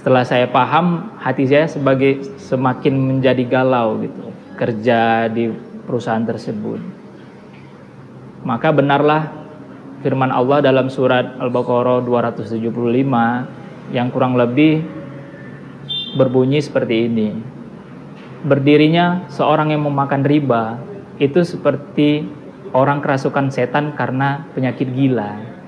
setelah saya paham, hati saya semakin menjadi galau gitu, kerja di perusahaan tersebut. Maka benarlah firman Allah dalam surat Al-Baqarah 275 yang kurang lebih berbunyi seperti ini. Berdirinya seorang yang memakan riba itu seperti orang kerasukan setan karena penyakit gila.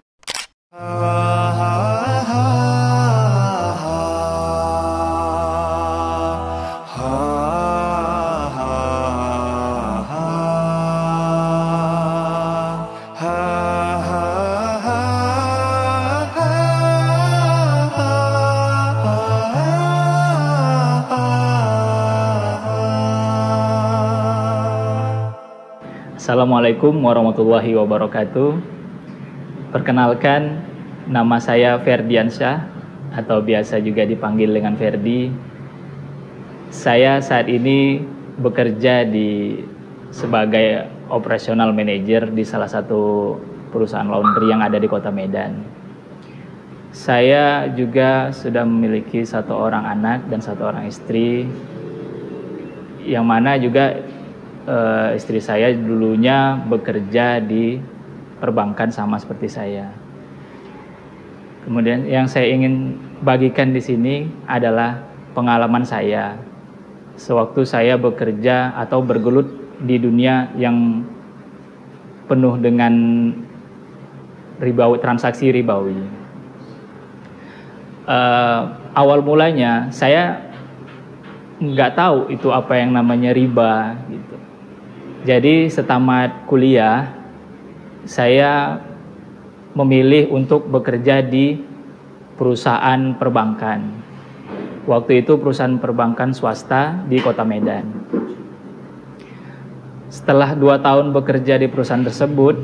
Assalamualaikum warahmatullahi wabarakatuh. Perkenalkan, nama saya Ferdiansyah atau biasa juga dipanggil dengan Ferdi. Saya saat ini bekerja sebagai operational manager di salah satu perusahaan laundry yang ada di Kota Medan. Saya juga sudah memiliki 1 orang anak dan 1 orang istri, yang mana juga istri saya dulunya bekerja di perbankan sama seperti saya. Kemudian yang saya ingin bagikan di sini adalah pengalaman saya sewaktu saya bekerja atau bergelut di dunia yang penuh dengan transaksi ribawi. Awal mulanya saya nggak tahu itu apa yang namanya riba gitu. Jadi setamat kuliah, saya memilih untuk bekerja di perusahaan perbankan. Waktu itu perusahaan perbankan swasta di Kota Medan. Setelah 2 tahun bekerja di perusahaan tersebut,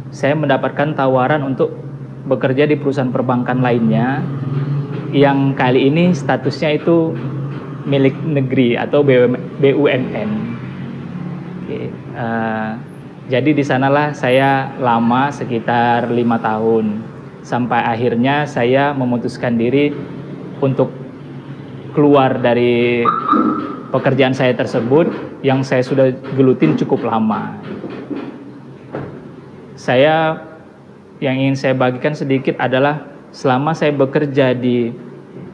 saya mendapatkan tawaran untuk bekerja di perusahaan perbankan lainnya yang kali ini statusnya itu milik negeri atau BUMN. Jadi di sanalah saya lama sekitar 5 tahun sampai akhirnya saya memutuskan diri untuk keluar dari pekerjaan saya tersebut yang saya sudah gelutin cukup lama. Yang ingin saya bagikan sedikit adalah selama saya bekerja di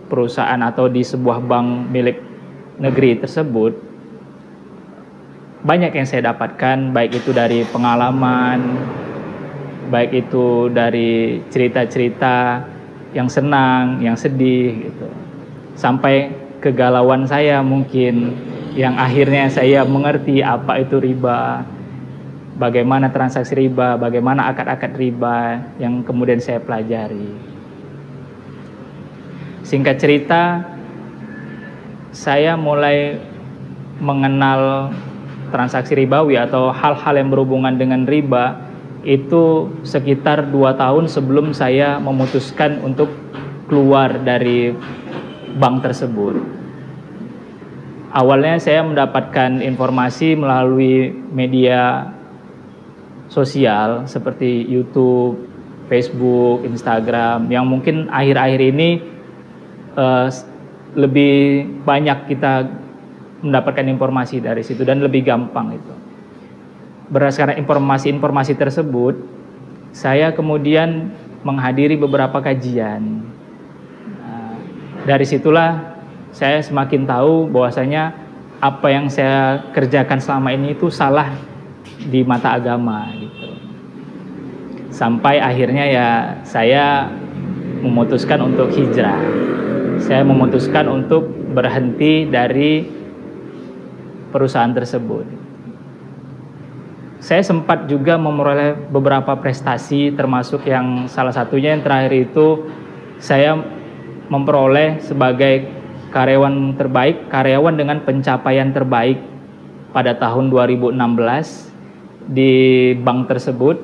perusahaan atau di sebuah bank milik negeri tersebut, banyak yang saya dapatkan, baik itu dari pengalaman, baik itu dari cerita-cerita yang senang, yang sedih gitu. Sampai kegalauan saya mungkin yang akhirnya saya mengerti apa itu riba, bagaimana transaksi riba, bagaimana akad-akad riba yang kemudian saya pelajari. Singkat cerita, saya mulai mengenal transaksi ribawi atau hal-hal yang berhubungan dengan riba itu sekitar 2 tahun sebelum saya memutuskan untuk keluar dari bank tersebut. Awalnya saya mendapatkan informasi melalui media sosial seperti YouTube, Facebook, Instagram, yang mungkin akhir-akhir ini lebih banyak kita mendapatkan informasi dari situ dan lebih gampang itu. Berdasarkan informasi-informasi tersebut, saya kemudian menghadiri beberapa kajian. Dari situlah saya semakin tahu bahwasanya apa yang saya kerjakan selama ini itu salah di mata agama gitu. Sampai akhirnya ya saya memutuskan untuk hijrah. Saya memutuskan untuk berhenti dari perusahaan tersebut. Saya sempat juga memperoleh beberapa prestasi, termasuk yang salah satunya yang terakhir itu saya memperoleh sebagai karyawan terbaik, karyawan dengan pencapaian terbaik pada tahun 2016 di bank tersebut,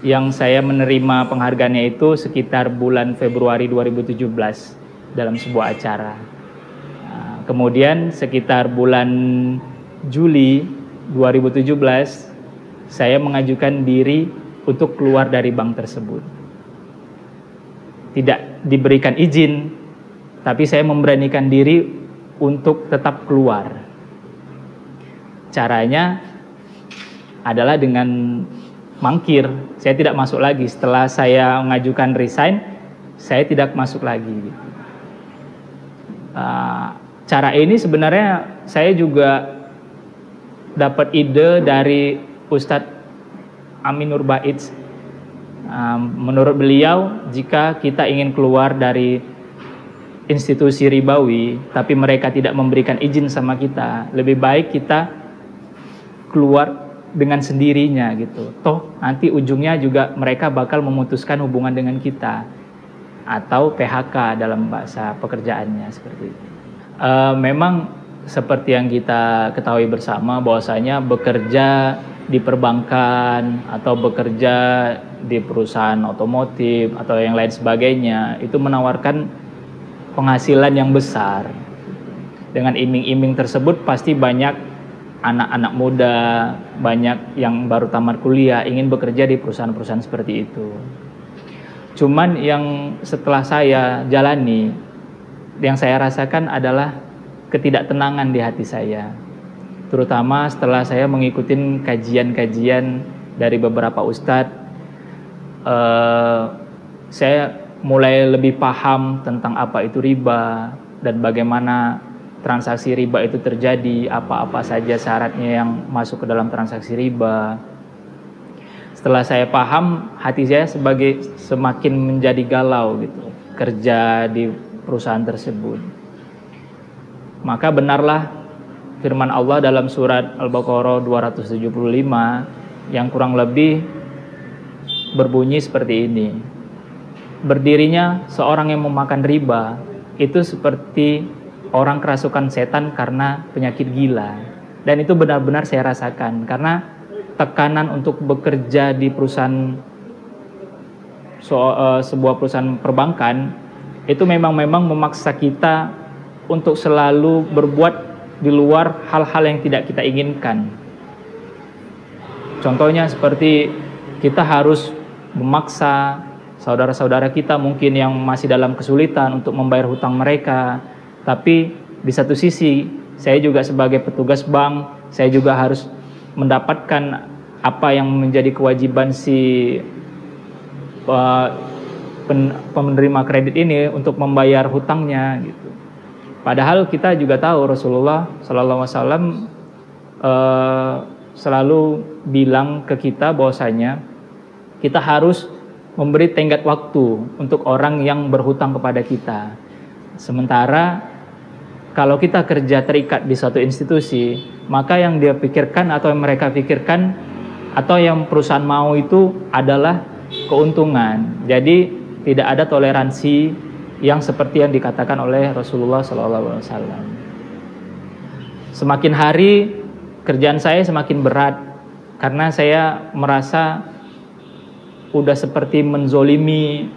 yang saya menerima penghargaannya itu sekitar bulan Februari 2017 dalam sebuah acara. Kemudian sekitar bulan Juli 2017 saya mengajukan diri untuk keluar dari bank tersebut. Tidak diberikan izin tapi saya memberanikan diri untuk tetap keluar. Caranya adalah dengan mangkir. Saya tidak masuk lagi. Setelah saya mengajukan resign, saya tidak masuk lagi. Cara ini sebenarnya saya juga dapat ide dari Ustadz Amin Nur Baiz. Menurut beliau, jika kita ingin keluar dari institusi ribawi, tapi mereka tidak memberikan izin sama kita, lebih baik kita keluar dengan sendirinya gitu. Toh nanti ujungnya juga mereka bakal memutuskan hubungan dengan kita, atau PHK dalam bahasa pekerjaannya seperti itu. Memang seperti yang kita ketahui bersama bahwasanya bekerja di perbankan atau bekerja di perusahaan otomotif atau yang lain sebagainya itu menawarkan penghasilan yang besar. Dengan iming-iming tersebut pasti banyak anak-anak muda, banyak yang baru tamat kuliah ingin bekerja di perusahaan-perusahaan seperti itu. Cuman yang setelah saya jalani, yang saya rasakan adalah ketidaktenangan di hati saya. Terutama setelah saya mengikuti kajian-kajian dari beberapa ustadz, saya mulai lebih paham tentang apa itu riba dan bagaimana transaksi riba itu terjadi, apa-apa saja syaratnya yang masuk ke dalam transaksi riba. Setelah saya paham, hati saya semakin menjadi galau gitu, kerja di perusahaan tersebut. Maka benarlah firman Allah dalam surat Al-Baqarah 275 yang kurang lebih berbunyi seperti ini. Berdirinya seorang yang memakan riba itu seperti orang kerasukan setan karena penyakit gila. Dan itu benar-benar saya rasakan, karena tekanan untuk bekerja di perusahaan sebuah perusahaan perbankan itu memang memaksa kita untuk selalu berbuat di luar hal-hal yang tidak kita inginkan. Contohnya seperti kita harus memaksa saudara-saudara kita mungkin yang masih dalam kesulitan untuk membayar hutang mereka. Tapi di satu sisi, saya juga sebagai petugas bank, saya juga harus mendapatkan apa yang menjadi kewajiban si penerima kredit ini untuk membayar hutangnya gitu. Padahal kita juga tahu Rasulullah SAW selalu bilang ke kita bahwasanya kita harus memberi tenggat waktu untuk orang yang berhutang kepada kita. Sementara kalau kita kerja terikat di suatu institusi, maka yang dia pikirkan atau yang mereka pikirkan atau yang perusahaan mau itu adalah keuntungan. Jadi tidak ada toleransi yang seperti yang dikatakan oleh Rasulullah SAW. Semakin hari kerjaan saya semakin berat karena saya merasa udah seperti menzolimi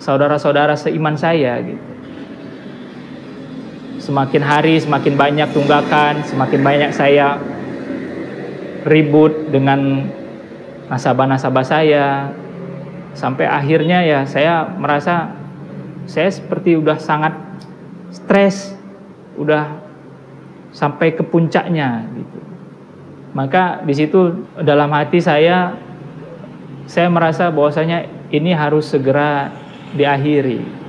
saudara-saudara seiman saya gitu. Semakin hari semakin banyak tunggakan, semakin banyak saya ribut dengan nasabah-nasabah saya, sampai akhirnya ya saya merasa saya seperti udah sangat stres, udah sampai ke puncaknya gitu. Maka di situ dalam hati saya merasa bahwasanya ini harus segera diakhiri.